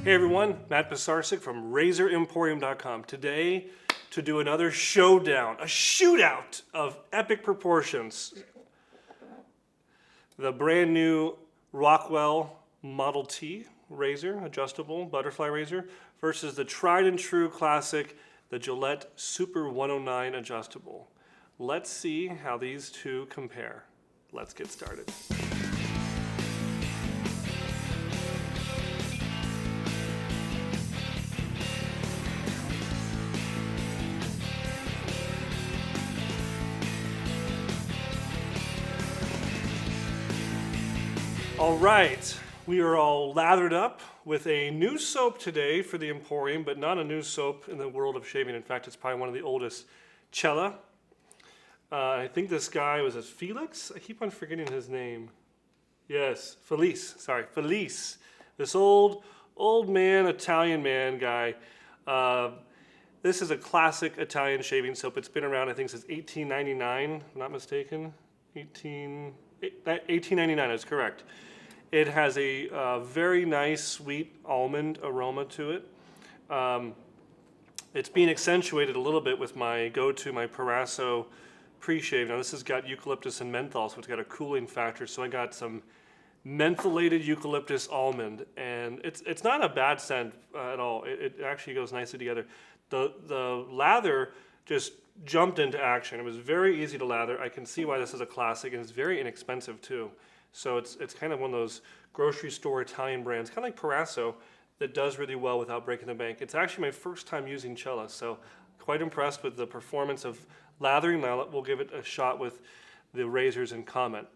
Hey everyone, Matt Pisarcik from RazorEmporium.com. Today, to do another showdown, a shootout of epic proportions. The brand new Rockwell Model T razor, adjustable butterfly razor, versus the tried and true classic, the Gillette Super 109 adjustable. Let's see how these two compare. Let's get started. All right, we are all lathered up with a new soap today for the Emporium, but not a new soap in the world of shaving. In fact, it's probably one of the oldest, Cella. I think this guy was Felix? I keep on forgetting his name. Yes, Felice, sorry, Felice. This old man, Italian man guy. This is a classic Italian shaving soap. It's been around, I think, since 1899, if I'm not mistaken. 1899 is correct. It has a very nice, sweet almond aroma to it. It's being accentuated a little bit with my go-to, my Parasso pre-shave. Now this has got eucalyptus and menthol, so it's got a cooling factor. So I got some mentholated eucalyptus almond, and it's not a bad scent at all. It actually goes nicely together. The lather just jumped into action. It was very easy to lather. I can see why this is a classic, and it's very inexpensive too. So it's kind of one of those grocery store Italian brands, kind of like Parasso, that does really well without breaking the bank. It's actually my first time using Cella, so quite impressed with the performance of lathering. Now we'll give it a shot with the razors and comment.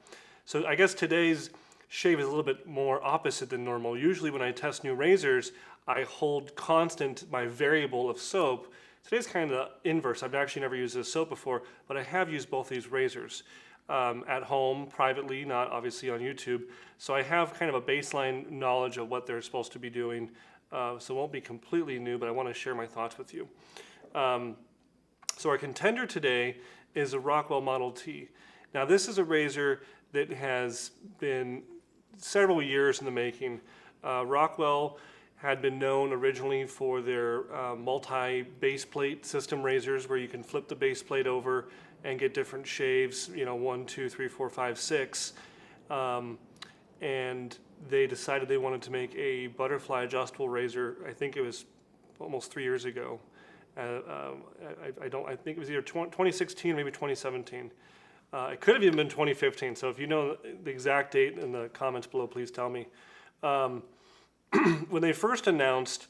So I guess today's shave is a little bit more opposite than normal. Usually when I test new razors, I hold constant my variable of soap. Today's kind of the inverse. I've actually never used this soap before, but I have used both these razors at home, privately, not obviously on YouTube. So I have kind of a baseline knowledge of what they're supposed to be doing. So it won't be completely new, but I want to share my thoughts with you. So our contender today is a Rockwell Model T. Now this is a razor that has been several years in the making. Rockwell had been known originally for their multi-base plate system razors, where you can flip the base plate over and get different shaves, 1, 2, 3, 4, 5, 6. And they decided they wanted to make a butterfly adjustable razor. I think it was almost 3 years ago. I think it was either 2016 or maybe 2017. It could have even been 2015. So if you know the exact date in the comments below, please tell me. When they first announced,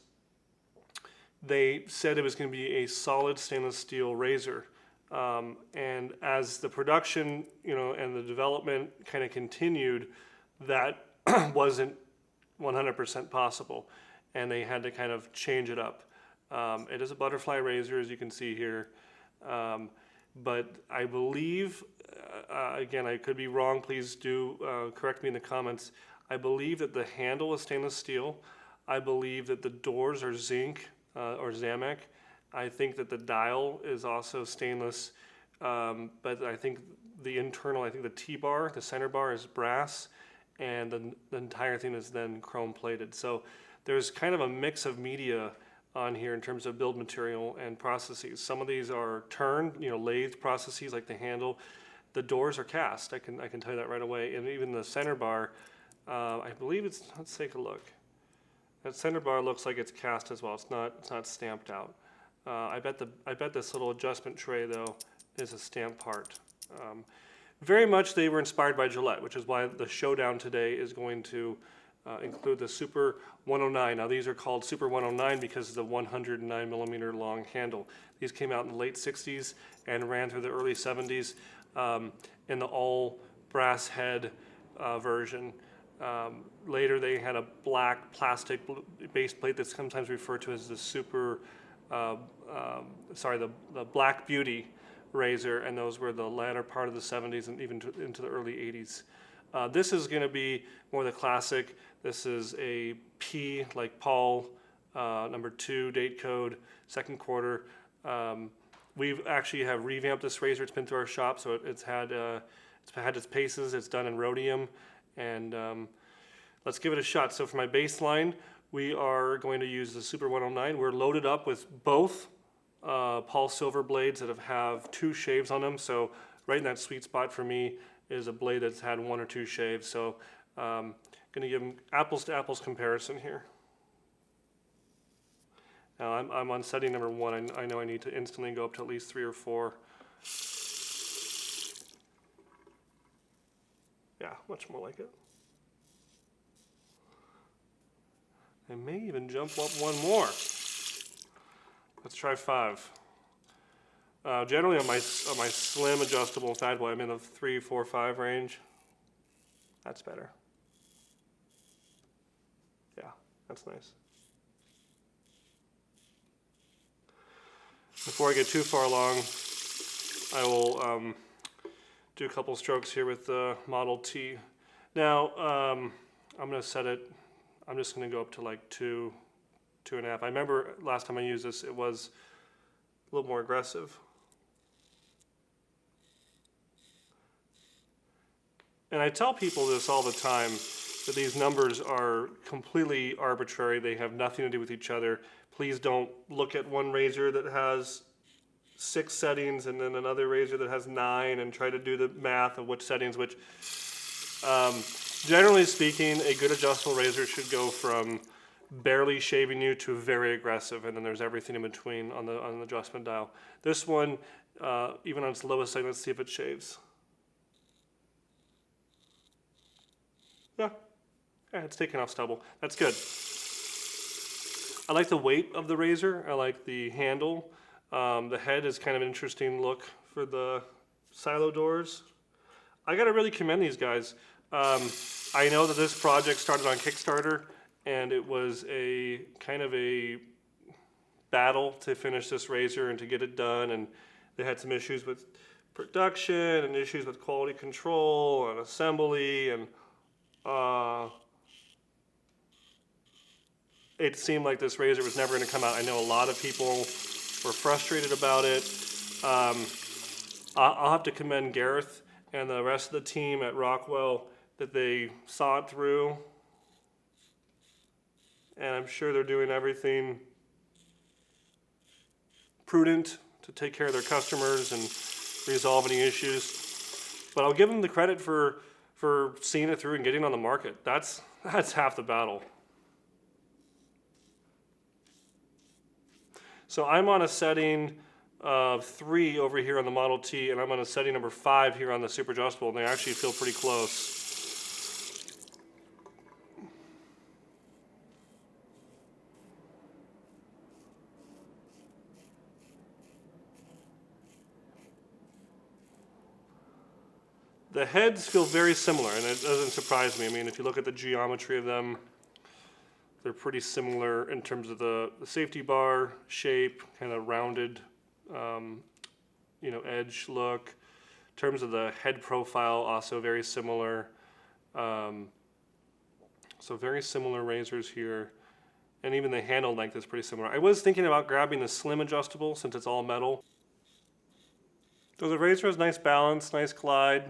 they said it was going to be a solid stainless steel razor. And as the production, and the development kind of continued, that wasn't 100% possible, and they had to kind of change it up. It is a butterfly razor, as you can see here, but I believe, again, I could be wrong, please do correct me in the comments. I believe that the handle is stainless steel. I believe that the doors are zinc or Zamek. I think that the dial is also stainless, but I think the internal, I think the T-bar, the center bar, is brass, and the entire thing is then chrome plated. So there's kind of a mix of media on here in terms of build material and processes. Some of these are turned, lathe processes like the handle. The doors are cast. I can tell you that right away. And even the center bar, I believe it's. Let's take a look. That center bar looks like it's cast as well. It's not stamped out. I bet this little adjustment tray though is a stamped part. Very much they were inspired by Gillette, which is why the Showdown today is going to include the Super 109. Now these are called Super 109 because of the 109 millimeter long handle. These came out in the late 60s and ran through the early 70s in the all brass head version. Later they had a black plastic base plate that's sometimes referred to as the Super, the Black Beauty razor, and those were the latter part of the 70s and even into the early 80s. This is going to be more the classic. This is a P, like Paul, number 2 date code, second quarter. We actually have revamped this razor. It's been through our shop, so it's had its paces. It's done in rhodium, and let's give it a shot. So for my baseline, we are going to use the Super 109. We're loaded up with both Paul Silver blades that have 2 shaves on them. So right in that sweet spot for me is a blade that's had 1 or 2 shaves. So going to give them apples to apples comparison here. Now I'm on setting number 1. I know I need to instantly go up to at least 3 or 4. Yeah, much more like it. I may even jump up 1 more. Let's try 5. Generally on my slim adjustable fat boy, I'm in the 3, 4, 5 range. That's better. Yeah, that's nice. Before I get too far along, I will do a couple strokes here with the Model T. Now, I'm going to set it, I'm just going to go up to like 2, 2.5. I remember last time I used this, it was a little more aggressive. And I tell people this all the time, that these numbers are completely arbitrary. They have nothing to do with each other. Please don't look at one razor that has 6 settings and then another razor that has 9 and try to do the math of which settings which. Generally speaking, a good adjustable razor should go from barely shaving you to very aggressive, and then there's everything in between on the adjustment dial. This one, even on its lowest setting, let's see if it shaves. Yeah, it's taking off stubble. That's good. I like the weight of the razor. I like the handle. The head is kind of an interesting look for the silo doors. I gotta really commend these guys. I know that this project started on Kickstarter, and it was a kind of a battle to finish this razor and to get it done, and they had some issues with production and issues with quality control and assembly, and it seemed like this razor was never going to come out. I know a lot of people were frustrated about it. I'll have to commend Gareth and the rest of the team at Rockwell that they saw it through, and I'm sure they're doing everything prudent to take care of their customers and resolve any issues. But I'll give them the credit for seeing it through and getting on the market. That's half the battle. So I'm on a setting of 3 over here on the Model T, and I'm on a setting number 5 here on the Super Adjustable, and they actually feel pretty close. The heads feel very similar, and it doesn't surprise me. I mean, if you look at the geometry of them, they're pretty similar in terms of the safety bar shape, kind of rounded, edge look. In terms of the head profile, also very similar. So very similar razors here, and even the handle length is pretty similar. I was thinking about grabbing the slim adjustable since it's all metal. So the razor has nice balance, nice glide.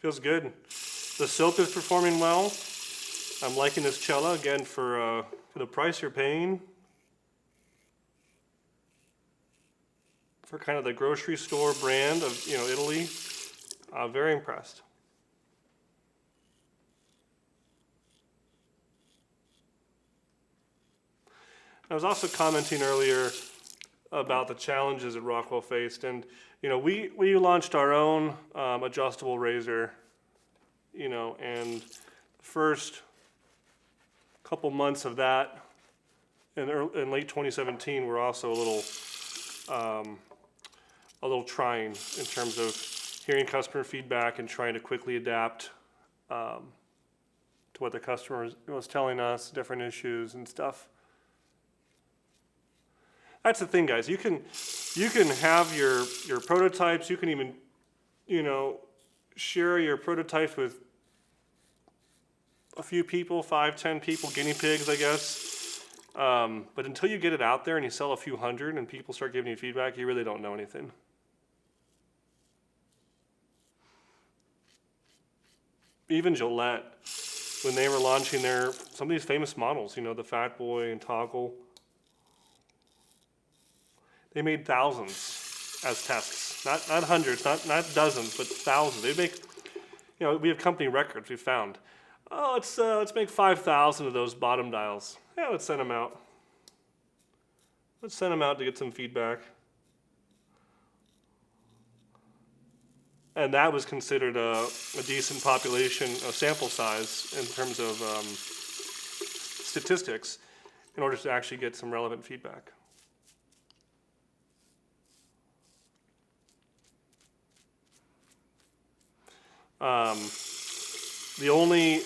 Feels good. The soap is performing well. I'm liking this Cella again for the price you're paying for kind of the grocery store brand of Italy. Very impressed. I was also commenting earlier about the challenges that Rockwell faced, and we launched our own adjustable razor, and the first couple months of that in late 2017 were also a little trying in terms of hearing customer feedback and trying to quickly adapt to what the customer was telling us, different issues and stuff. That's the thing, guys. You can have your prototypes. You can even, share your prototypes with a few people, 5, 10 people, guinea pigs, I guess. But until you get it out there and you sell a few hundred and people start giving you feedback, you really don't know anything. even Gillette, when they were launching some of these famous models, you know, the Fat Boy and Toggle, they made thousands as tests, not hundreds, not dozens, but thousands. They make, you know, we have company records we found. Oh, let's make 5,000 of those bottom dials. Yeah, let's send them out. Let's send them out to get some feedback. And that was considered a decent population, a sample size in terms of statistics in order to actually get some relevant feedback. The only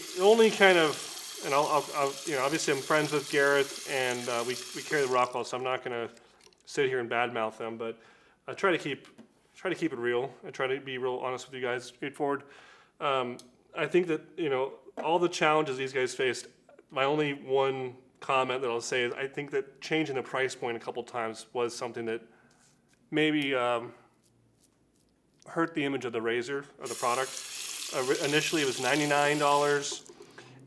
kind of, and I'll you know, obviously I'm friends with Gareth, and we carry the Rockwell, so I'm not going to sit here and badmouth them, but I try to keep it real. I try to be real honest with you guys, straightforward. I think that, you know, all the challenges these guys faced, my only one comment that I'll say is I think that changing the price point a couple times was something that maybe hurt the image of the Razor, of the product. Initially it was $99,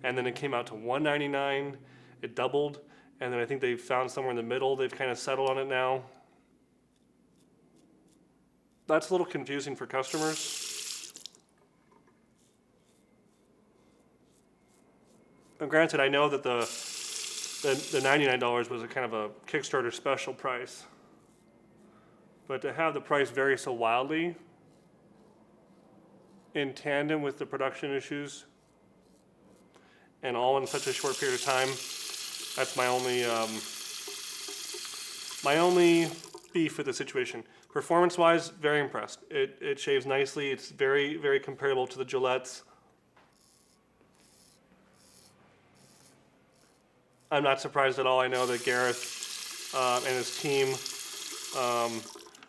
and then it came out to $199. It doubled, and then I think they found somewhere in the middle. They've kind of settled on it now. That's a little confusing for customers. And granted, I know that the $99 was a kind of a Kickstarter special price, but to have the price vary so wildly in tandem with the production issues and all in such a short period of time, that's my only beef with the situation. Performance-wise, very impressed. It shaves nicely. It's very, very comparable to the Gillettes. I'm not surprised at all. I know that Gareth and his team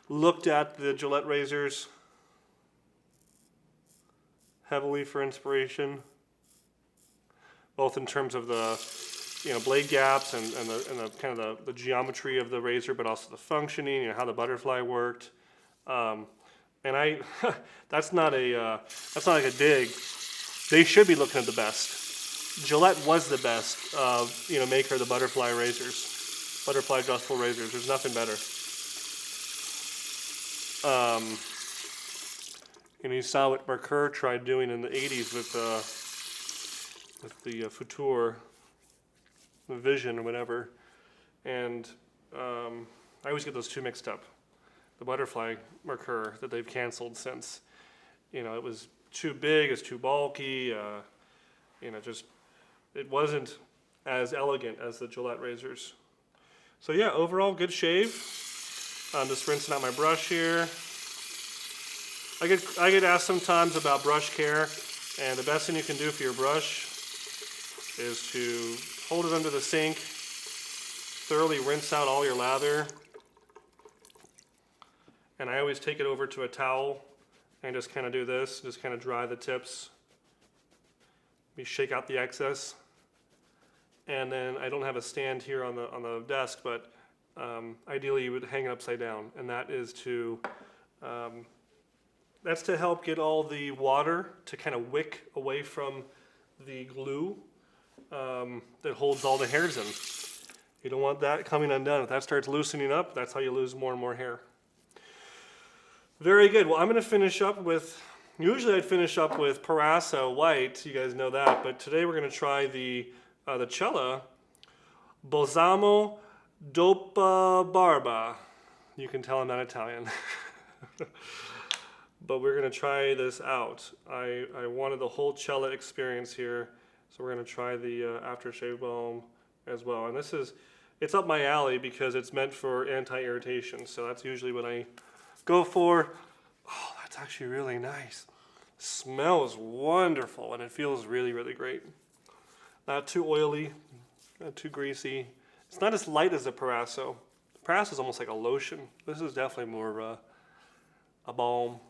looked at the Gillette razors heavily for inspiration, both in terms of the, you know, blade gaps and the kind of the geometry of the razor, but also the functioning, you know, how the butterfly worked. And that's not like a dig. They should be looking at the best. Gillette was the best, you know, maker of the butterfly razors, butterfly adjustable razors. There's nothing better. And you saw what Merkur tried doing in the 80s with the Futur, the Vision or whatever. And I always get those two mixed up. The butterfly Merkur that they've canceled since, you know, it was too big, it's too bulky, you know, just, it wasn't as elegant as the Gillette razors. So yeah, overall good shave. I'm just rinsing out my brush here. I get asked sometimes about brush care, and the best thing you can do for your brush is to hold it under the sink, thoroughly rinse out all your lather, and I always take it over to a towel and just kind of do this, just kind of dry the tips. We shake out the excess, and then I don't have a stand here on the desk, but ideally you would hang it upside down, and that is to that's to help get all the water to kind of wick away from the glue that holds all the hairs in. You don't want that coming undone. If that starts loosening up, that's how you lose more and more hair. Very good. Well, I'm going to finish up with, usually I'd finish up with Parasa White, you guys know that, but today we're going to try the Cella Balsamo Doppia Barba. You can tell I'm not Italian. But we're going to try this out. I wanted the whole Cella experience here, so we're going to try the aftershave balm as well. And this is, it's up my alley because it's meant for anti-irritation, so that's usually what I go for. Oh, that's actually really nice. Smells wonderful, and it feels really, really great. Not too oily, not too greasy. It's not as light as the Parasso. The Parasso is almost like a lotion. This is definitely more of a balm.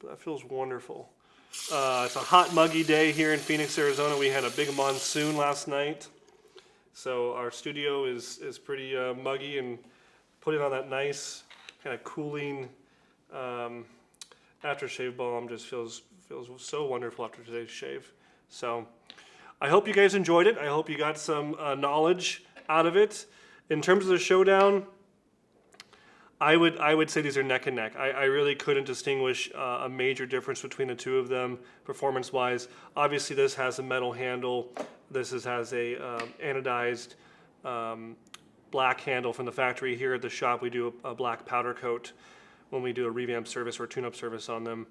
But that feels wonderful. It's a hot, muggy day here in Phoenix, Arizona. We had a big monsoon last night, so our studio is pretty muggy, and putting on that nice kind of cooling aftershave balm just feels feels so wonderful after today's shave. So I hope you guys enjoyed it. I hope you got some knowledge out of it. In terms of the Showdown, I would say these are neck and neck. I really couldn't distinguish a major difference between the two of them performance-wise. Obviously, this has a metal handle. This has a anodized black handle from the factory. Here at the shop, we do a black powder coat when we do a revamp service or tune-up service on them.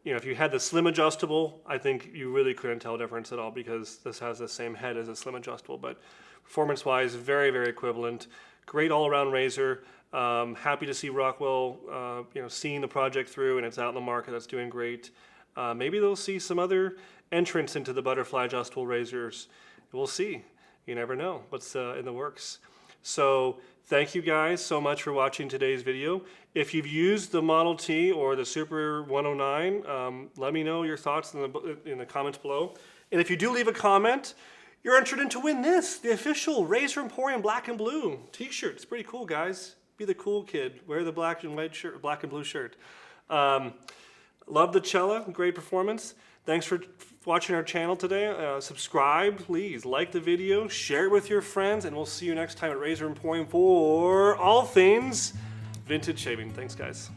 You know, if you had the slim adjustable, I think you really couldn't tell a difference at all because this has the same head as a slim adjustable. But performance-wise, very, very equivalent. Great all-around razor. Happy to see Rockwell, you know, seeing the project through and it's out in the market. That's doing great. Maybe they'll see some other entrance into the butterfly adjustable razors. We'll see. You never know what's in the works. So thank you guys so much for watching today's video. If you've used the Model T or the Super 109, let me know your thoughts in the comments below. And if you do leave a comment, you're entered in to win this, the official Razor Emporium black and blue t-shirt. It's pretty cool, guys. Be the cool kid. Wear the black and white shirt, black and blue shirt. Love the Cella, great performance. Thanks for watching our channel today. Subscribe, please. Like the video, share it with your friends, and we'll see you next time at Razor Emporium for all things vintage shaving. Thanks, guys.